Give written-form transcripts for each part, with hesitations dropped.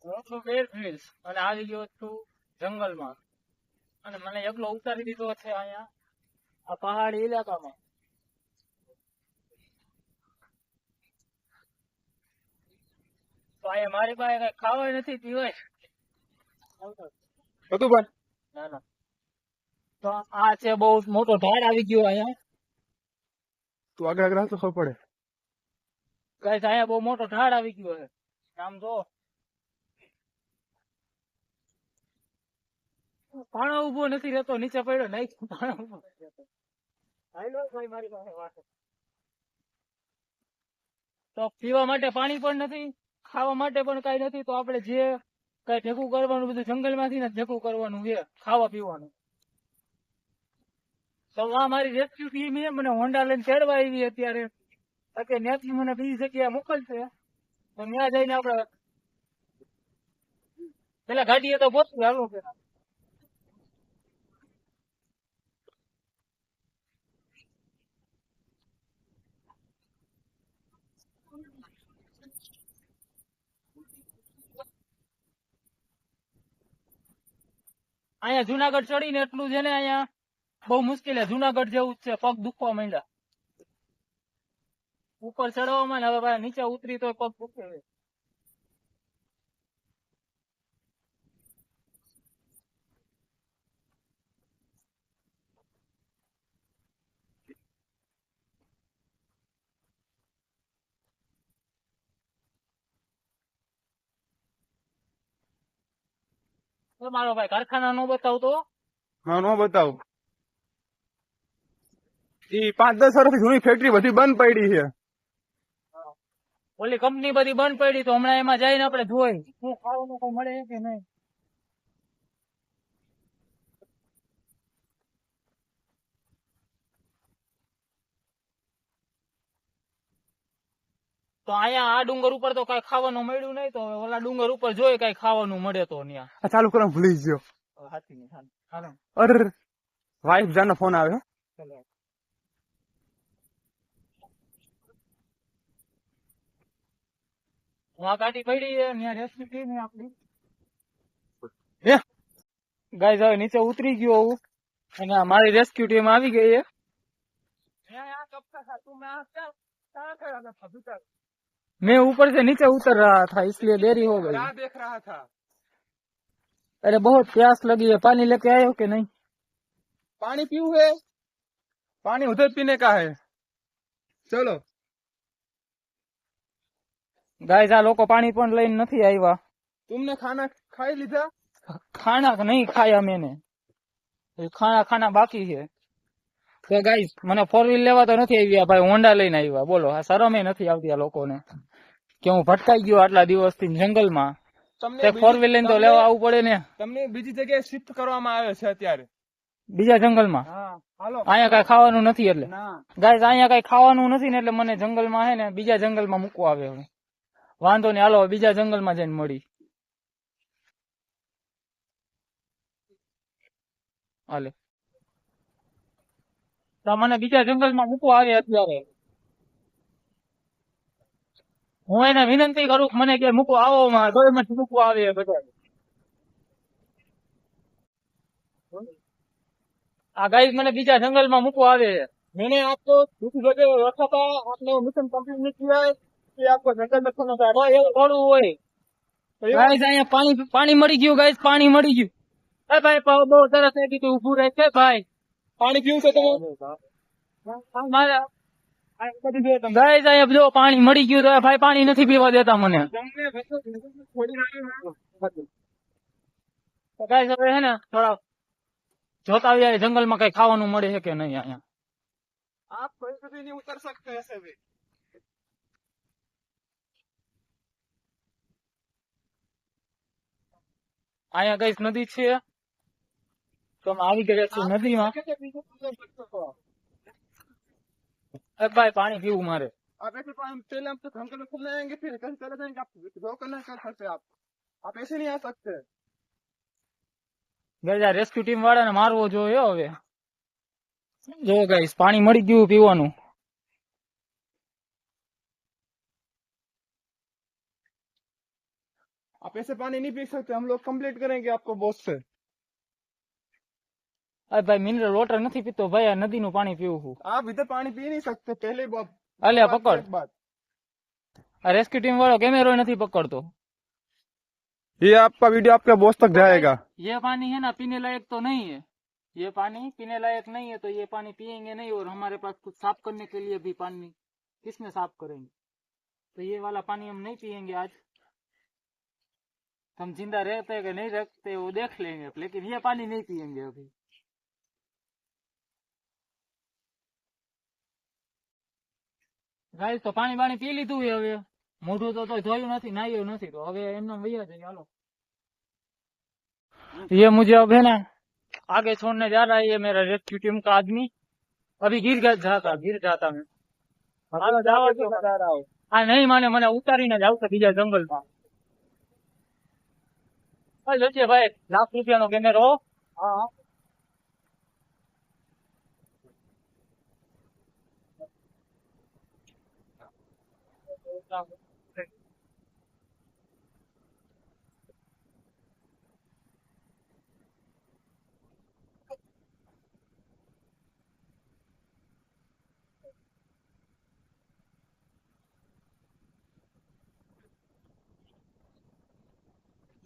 હું છું બેર ગ્રીલ્સ અને આવી ગયો છું જંગલમાં અને મને એકલો ઉતારી દીધો છે અહીંયા આ પહાડી ઇલાકામાં. તો અહીંયા મારી પાસે કઈ ખાવાય નથી પીવાય હતું પણ ના ના. તો આ છે બહુ મોટો ઢાળ આવી ગયો અહીંયા. તું આગળ આગળ તો ખબર પડે. ગાઈસ અહીંયા બહુ મોટો ઢાળ આવી ગયો છે. આમ જો પાણો ઉભો નથી રહેતો, નીચે પડ્યો નહીં પાણો ઉભો નથી રહેતો. હાલો ભાઈ મારી પાસે વાત. તો પીવા માટે પાણી પણ નથી, ખાવા માટે પણ કઈ નથી. તો આપણે જે કઈ ભેગું કરવાનું બધું જંગલમાંથી ને ભેગું કરવાનું છે, ખાવા પીવાનું. તો આ મારી રેસ્ક્યુ ટીમ છે, મને હોન્ડા લઈને ચડવા આવી અત્યારે. ત્યાંથી મને બીજી જગ્યાએ મોકલશે તો ત્યાં જઈને આપણે પેલા ગાડીએ તો પહોંચવું. હાલો પેલા અહીંયા જુનાગઢ ચડીને એટલું છે ને, અહીંયા બહુ મુશ્કેલ છે. જુનાગઢ જેવું જ છે, પગ દુખવા માંડ્યા ઉપર ચડવામાં ને. હવે ભાઈ નીચે ઉતરી તો પગ દુખે. મારો ભાઈ કારખાના નો બતાવતો. હા નો બતાવું. ઈ 5-10 વર્ષથી જૂની ફેક્ટરી બધી બંધ પડી છે. ઓલી કંપની બધી બંધ પડી, તો હમણાં એમાં જઈને આપણે જોઈ શું ખાવાનું કોઈ મળે કે નહીં. તો અહીંયા આ ડુંગર ઉપર તો કઈ ખાવાનું મળ્યું નહીં, તો ઓલા ડુંગર ઉપર જોઈ કઈ ખાવાનું મળે તો ત્યાં. આ ચાલુ કરો, ભૂલી ગયો. હાથી ની હાલો. અરે વાઈફ જાનો ફોન આવ્યો. ચલો આ ગાડી પડી છે, ત્યાં રેસ્ક્યુ ટીમ આપડી. ગાઈસ હવે નીચે ઉતરી ગયો હું અને મારી રેસ્ક્યુ ટીમ આવી ગઈ છે. मैं ऊपर से नीचे उतर रहा था इसलिए देरी हो गई. क्या देख रहा था? अरे बहुत प्यास लगी है, पानी लेके आए हो कि नहीं? पानी पीऊ है? पानी उधर पीने का है. चलो गाइस આ લોકો પાણી પણ લઈને નથી આવ્યા. तुमने खाना खाई लीधा? खाना नहीं खाया मैंने, खाना बाकी है. તો ગાઈસ મને 4 વ્હીલ લેવા તો નથી આવ્યા ભાઈ, હોન્ડા લઈને આવ્યા. બોલો આ શરમે નથી આવતી આ લોકોને કે હું ભટકાઈ ગયો આટલા દિવસથી જંગલમાં. તમને 4 વ્હીલ લઈને તો લેવા આવવું પડે ને. તમને બીજી જગ્યાએ શિફ્ટ કરવામાં આવે છે અત્યારે. બીજા જંગલમાં હા હાલો. અહીંયા કઈ ખાવાનું નથી એટલે. ના ગાઈસ અહીંયા કઈ ખાવાનું નથી ને, એટલે મને જંગલમાં હે ને બીજા જંગલમાં મૂકવા આવે. હવે વાંધો નહીં, હાલો બીજા જંગલમાં જઈને મળી. હાલે તો મને બીજા જંગલમાં મૂકવા આવે અત્યારે. હું એને વિનંતી કરું કે મને કે મૂકવા આવો માં, તો એમ મૂકવા આવે બધા. આ ગાઈસ મને બીજા જંગલમાં મૂકવા આવે. मैंने आपको दूसरी जगह रखा था, आपने मिशन कंप्लीट नहीं किया है, ये आपको जंगल में खोना था. એવું થોડું હોય ગાઈસ. અહીંયા પાણી મળી ગયું ગાઈસ, પાણી મળી ગયું. એ ભાઈ બહુ સરસ થઈ ગયું, ઉભું રહે છે ભાઈ. પાણી પીવું છે તમે? ગાઈસ અહીંયા જો પાણી મળી ગયું, તો ભાઈ પાણી નથી પીવા દેતા મને. ગાઈસ હવે હે ને થોડા જોતા આવીએ જંગલમાં કઈ ખાવાનું મળે છે કે નહીં. અહીંયા आप कोई भी नहीं उतर सकते ऐसे भी. અહીંયા ગાઈસ નદી છે, તો અમે આવી ગયા છીએ નદીમાં. ભાઈ પાણી પીવું મારે. आप ऐसे पहले हम तो जंगल में घूमने आएंगे, फिर कहीं चले जाएंगे. आप जो करना कर सकते आप ऐसे नहीं आ सकते. ગજા રેસ્ક્યુ ટીમ વાળાને મારવો જોઈએ હવે. જો ગાઈસ પાણી મળી ગયું પીવાનું. आप ऐसे पानी नहीं पी सकते, हम लोग कंप्लेंट करेंगे आपको बॉस से। અરે ભાઈ મિનરલ વોટર નથી પીતો ભાઈ, આ નદીનું પાણી પીવું છું. आप इधर पानी पी नहीं सकते, पहले અલ્યા बात પકડ, एक बात। આ રેસ્ક્યુ ટીમ વાળો કેમેરો નથી પકડતો. ये आपका वीडियो आपके बॉस तक जाएगा। ये पानी है ना पीने लायक तो नहीं है, ये पानी पीने लायक नहीं है, तो ये पानी पियेंगे नहीं, और हमारे पास कुछ साफ करने के लिए भी पानी किसमें साफ करेंगे, तो ये वाला पानी हम नहीं पियेंगे आज. हम जिंदा रहते हैं कि नहीं रहते वो देख लेंगे, लेकिन ये पानी नहीं पियेंगे अभी. ગાઈસ તો પાણી પાણી પી લીધું છે, હવે મોઢું તો ધોયું નથી, નાહ્યું નથી, તો હવે એમનો વૈયા છે. ચાલો, ये मुझे अब है ना आगे छोड़ने जा रहा है, ये मेरा रेस्क्यू टीम का आदमी. अभी गिर जाता मैं. हाँ नहीं माने, मैंने उतारी ने जाऊ बीजा जंगल में. જોજે ભાઈ, ₹1,00,000 કેમેરો. હા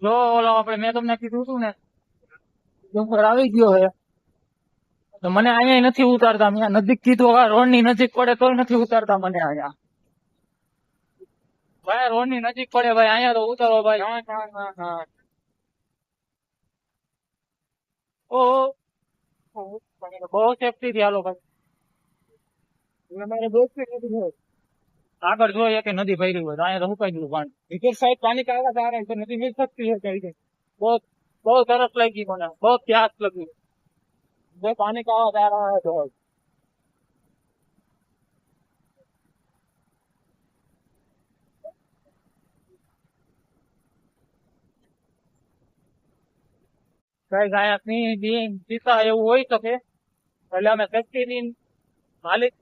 જો ઓલો આપણે મેં તમને કીધું હતું ને, ડુંગર આવી ગયો છે, તો મને અહીંયા નથી ઉતારતા. અહીંયા નજીક કીધું, રોડ ની નજીક પડે તોય નથી ઉતારતા મને અહીંયા. ભાઈ રોડ ની નજીક પડે ભાઈ, અહીંયા તો ઉતારો ભાઈ. બહુ સેફટી થી હાલો ભાઈ. આગળ જોઈએ કે નદી ભરી હોય, અહીંયા તો સુકાઈ ગયું પાણી. इधर साइड पानी का आवाज आ रहा है, इधर नदी मिल सकती है क्या इधर? बहुत बहुत तरस लगी मैंने, बहुत प्यास लगी, वो पानी का आवाज आ रहा है बहुत. કઈ ગાયક ની બેન પિતા એવું હોઈ શકે, એટલે અમે સેફટી માલિક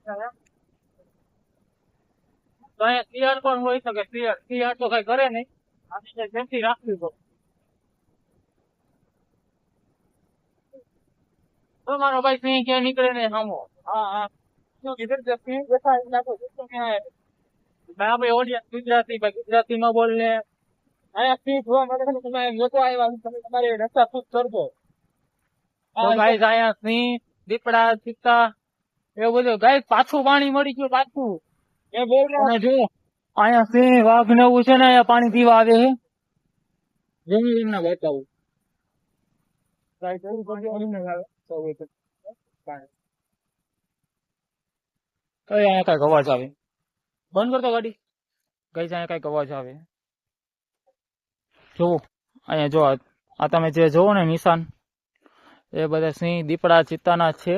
તો અહીંયા શિયાળ પણ હોઈ શકે. શિયાળ તો કઈ કરે નહીં, આપણે સેફટી રાખવી પડે. તો મારો ભાઈ સિંહ ક્યાં નીકળે ને સામો. હા હા, કિધર સિંહ બેઠા ભાઈ, ઓડિયન્સ ગુજરાતી ભાઈ, ગુજરાતી ન બોલને. અહીંયા સિંહ જોવા માટે તમે લોકો આવ્યા, તમે તમારે રસ્તા ખુદ કરજો. ગાઈસ અહીંયા સિંહ, દીપડા, ચિત્તા એવું બધું. ગાઈસ પાછું પાણી મળી ગયું, પાછું એ બોલ રહ્યા જો. અહીંયા સિંહ, વાઘ ને એવું છે ને, અહીંયા પાણી પીવા આવે છે. જેવું એમને બતાવું. અહીંયા કઈક અવાજ આવે, બંધ કરતો ગાડી. ગાઈસ અહીંયા કઈક અવાજ આવે, જોવો અહીંયા જો. આ તમે જે જોવો ને નિશાન, એ બધા સિંહ, દીપડા, ચિત્તાના છે.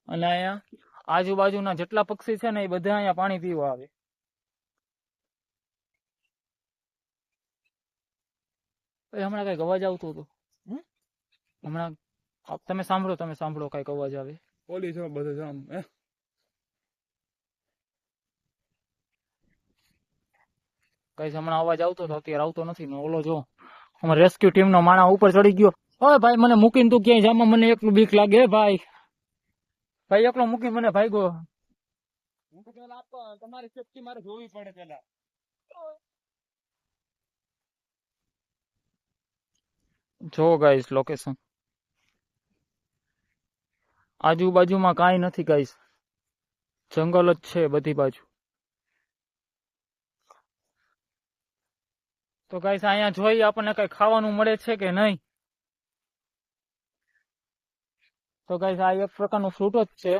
અને અહીંયા આજુબાજુના જેટલા પક્ષી છે ને, એ બધા અહીંયા પાણી પીવા આવે. હમણાં કઈક અવાજ આવતો હતો, હમણાં તમે સાંભળો કઈક અવાજ આવે. પોલીસ બધું જામ કઈ હમણાં અવાજ આવતો હતો, અત્યારે આવતો નથી ને. ઓલો જો અમારા રેસ્ક્યુ ટીમ નો માણસ ઉપર ચડી ગયો. ઓય ભાઈ, મને મૂકીને તું ક્યાંય જામાં, મને એકલું બીક લાગે ભાઈ. ભાઈ એકલો મૂકી મને ભાગ્યો. હું તો પેલા આપતો, તમારી સેફટી મારે જોવી પડે પેલા. જો ગાઈસ લોકેશન, આજુબાજુમાં કાંઈ નથી ગાઈસ, જંગલ જ છે બધી બાજુ. તો ગાઈસ અહીંયા જોઈ આપણને કઈ ખાવાનું મળે છે કે નહીં. તો ગાઈસ આ એક પ્રકારનું ફ્રૂટ જ છે,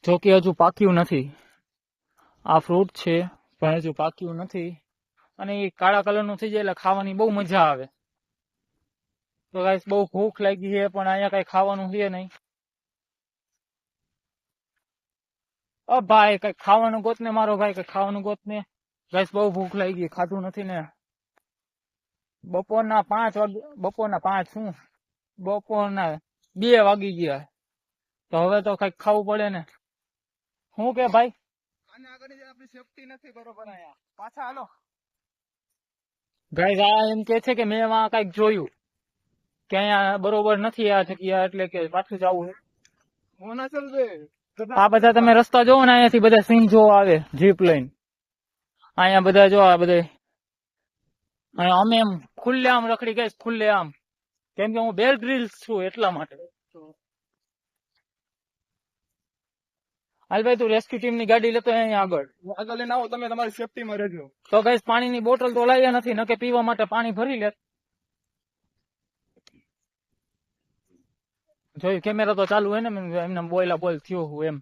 જો કે હજુ પાક્યું નથી. આ ફ્રૂટ છે પણ હજુ પાક્યું નથી, અને એ કાળા કલરનું થઈ જાય એટલે ખાવાની બહુ મજા આવે. તો ગાઈસ બહુ ભૂખ લાગી છે, પણ અહીંયા કઈ ખાવાનું છે નહીં. ભાઈ કઈ ખાવાનું ગોત ને મારો ભાઈ, કઈ ખાવાનું ગોત ને. ગાઈસ બહુ ભૂખ લાગી, ખાધું નથી ને. બપોરના 5 શું, બપોરના 2 વાગી ગયા, તો હવે તો કઈક ખાવું પડે ને. શું કે ભાઈ, આને આગળ આપણી સેફટી નથી બરોબર. અહીંયા પાછા હાલો. ગાઈસ આ એમ કે છે કે મેં એમાં કઈક જોયું કે અહીંયા બરોબર નથી આ જગ્યા, એટલે કે પાછું જવું છે. होना चल बे આ બધા તમે રસ્તા જોવો ને, અહીંયાથી બધા સિંહ જોવા આવે જીપ લઈને. અહીંયા બધા જો આ બધા અહીંયા અમે એમ ખુલ્લે આમ રખડી ગઈશ, ખુલ્લે આમ, કેમ કે હું બેર ગ્રીલ્સ છું એટલા માટે. હાલ ભાઈ તું રેસ્ક્યુ ટીમ ની ગાડી લેતો અહીંયા આગળ. આગળ લઈને આવો, તમે તમારી સેફટી માં રહેજો. તો ગઈશ પાણીની બોટલ તો લાવ્યા નથી, નકે પીવા માટે પાણી ભરી લે. જોયું કેમેરા તો ચાલુ હોય ને, એમને બોયલા બોલ થયો હું એમ.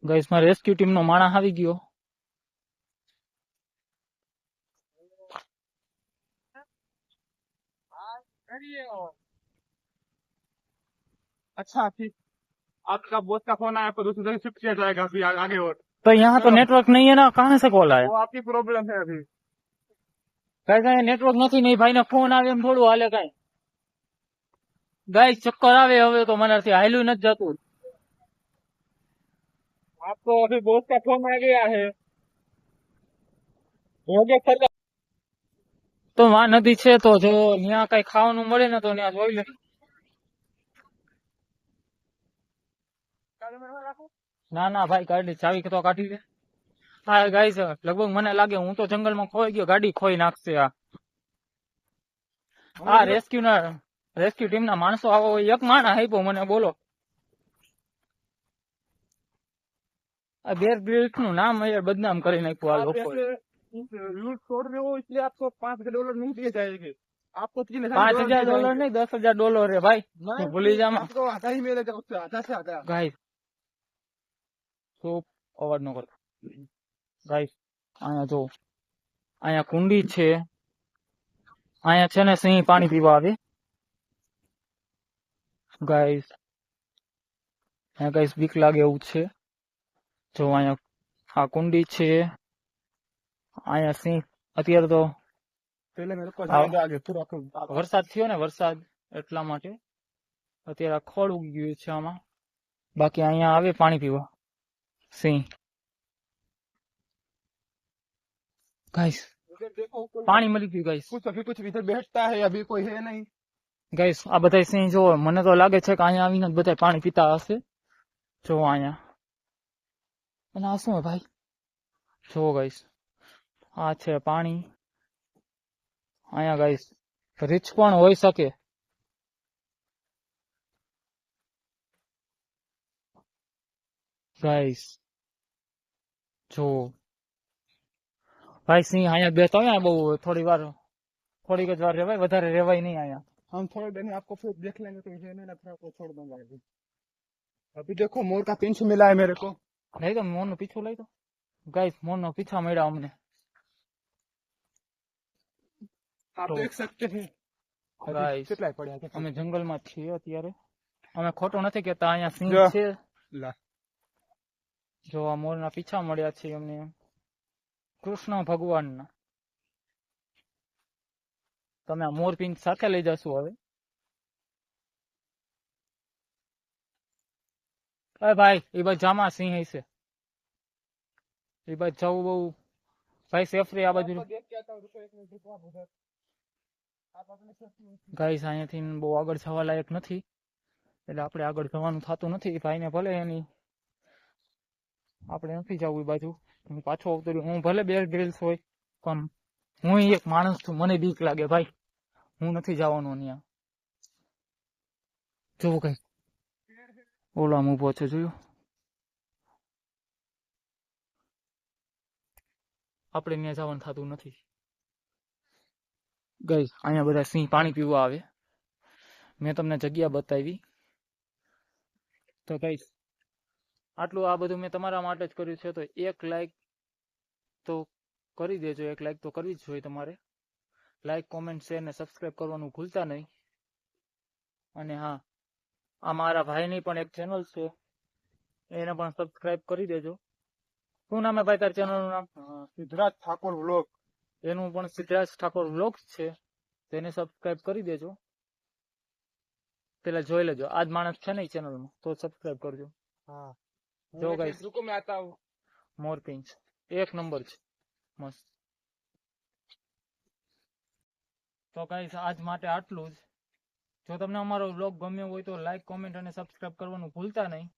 ગઈશ માં રેસ્ક્યુ ટીમ નો માણસ આવી ગયો. अच्छा ठीक, आपका बॉस का फोन आया पर उस उधर शिफ्ट किया जाएगा अभी आगे और तो यहाँ तो नेटवर्क नहीं है ना, कहाँ से कॉल आया? वो आपकी प्रॉब्लम है अभी. કઈ નેટવર્ક નથી, નહીં ભાઈ ને ફોન આવે એમ થોડું હાલે કઈ. ગાઈસ ચક્કર આવે હવે તો, મનાથી હાલ્યું નથી જતું. आपको अभी बॉस का फोन आ गया है. हो गया सर. તો માં નદી છે તો જો ત્યાં કઈ ખાવાનું મળે ને તો ત્યાં જોઈ લે. ના ના ભાઈ ગાડી ચાવી તો કાઢી દે. હા ગાઈસ લગભગ મને લાગે હું તો જંગલમાં ખોઈ ગયો, ગાડી ખોઈ નાખશે આ. આ રેસ્ક્યુ ટીમ ના માણસો આવો હોય, એક માણસ આપ્યો મને, બોલો. આ બેર ગ્રીલ્સ નું નામ યાર બદનામ કરી નાખ્યું આ आप લોકો. ऐसे रूल तोड़ रहे हो इसलिए आपको $5,000 नहीं दिए जाएंगे. आपको $5,000 नहीं, $10,000 है भाई. नहीं, भूली जा मत. आपको आधा ही मिलेगा, उससे आधा से आधा. ગાઈસ ખૂબ અવાજ ન કરતો. ગાઈસ અહીંયા જો, અહીંયા કુંડી છે, અહીંયા છે ને સિંહ પાણી પીવા આવે. ગાઈસ અહીંયા ગાઈસ બીક લાગે એવું છે. જો અહીંયા આ કુંડી છે, અહીંયા સિંહ અત્યારે તો पहले मेरे को हाँ। जाएगा आगे पूरा વરસાદ થયો ને, વરસાદ એટલા માટે અત્યારે આ ખોળ ઉગી ગયું છે આમાં. બાકી અહીંયા આવે પાણી પીવા સિંહ. ગાઈસ उधर देखो कोई પાણી મળી ગયું ગાઈસ. कुछ अभी कुछ इधर बैठता है, अभी कोई है नहीं. ગાઈસ આ બધા સિંહ જો, મને તો લાગે છે કે અહીંયા આવીને બધા પાણી પીતા હશે. જો અહીંયા, અને આ શું હે ભાઈ? જો ગાઈસ આ છે પાણી. અહીંયા ગાઈસ રીચ પણ હોઈ શકે. ગાઈસ જો ભાઈ સિંહ અહીંયા બેઠા હોય ને, બહુ થોડીક જ વાર રેવાય, વધારે રેવાય નહીં અહીંયા. हम थोड़ी देर में आपको फिर देख लेंगे, तो है नहीं ना, फिर आपको छोड़ दूंगा अभी. अभी देखो मोर का पिंच मिला है मेरे को. લઈ તો મોરનો પીછો લઈ તો. ગાઈસ મોરનો પીછા મળ્યા અમને. आप तो- देख सकते हैं. अभी Guys, कितना ही पड़ा है. અમે જંગલમાં જ છીએ અત્યારે. અમે ખોટું નથી કેતા, અહીંયા સિંહ જો. છે. ला. જો આ મોરના પીછા મળ્યા છે અમને, કૃષ્ણ ભગવાનના. તમે આ મોર પિંચ સાથે લઈ જશો હવે. અરે ભાઈ એ બાજુ જામા સિંહ હશે, એ બાજુ જવું બહુ ભાઈ સેફ રે. આ બાજુ आपको देख के आता हूँ, रुको एक मिनट, रुको आप उधर. आप अपने सेफ्टी में. ગાઈસ અહીંયાથી બહુ આગળ જવા લાયક નથી, એટલે આપણે આગળ જવાનું થતું નથી. ભાઈને ભલે એની આપણે નથી જવું એ બાજુ. હું પાછો આવતો રહ્યો. હું ભલે બેર ગ્રીલ્સ હોય પણ હું એક માણસ છું, મને બીક લાગે ભાઈ. હું નથી જવાનું ત્યાં. જોવું કઈ ઓલો આમ ઉભો છે, જોયું? આપણે ત્યાં જવાનું થતું નથી. ગઈ અહીંયા બધા સિંહ પાણી પીવા આવે. મેં તમને જગ્યા બતાવી. તો ગાઈસ આટલું આ બધું મેં તમારા માટે જ કર્યું છે, તો એક લાઈક તો કરી દેજો. એક લાઈક તો કરવી જ જોઈએ તમારે. લાઈક, કોમેન્ટ, શેર ને સબસ્ક્રાઇબ કરવાનું ભૂલતા નહીં. અને હા, આ મારા ભાઈની પણ એક ચેનલ છે, એને પણ સબસ્ક્રાઇબ કરી દેજો. શું નામ હે ભાઈ તાર ચેનલ નું નામ? સિદ્ધરાજ ઠાકોર વ્લોગ. એનું પણ સિદ્ધરાજ ઠાકોર વ્લોગ્સ છે, તેને સબસ્ક્રાઇબ કરી દેજો. પેલા જોઈ લેજો, આજ માણસ છે ને ચેનલ માં, તો સબસ્ક્રાઇબ કરજો. हाँ જો ગાઈસ रुको मैं आता हूँ. મોરપિંચ એક નંબર છે, મસ્ત. તો ગાઈસ આજ માટે આટલું જ. જો તમને અમારો વ્લોગ ગમ્યો હોય તો લાઈક, કોમેન્ટ અને સબસ્ક્રાઇબ કરવાનું ભૂલતા નહીં.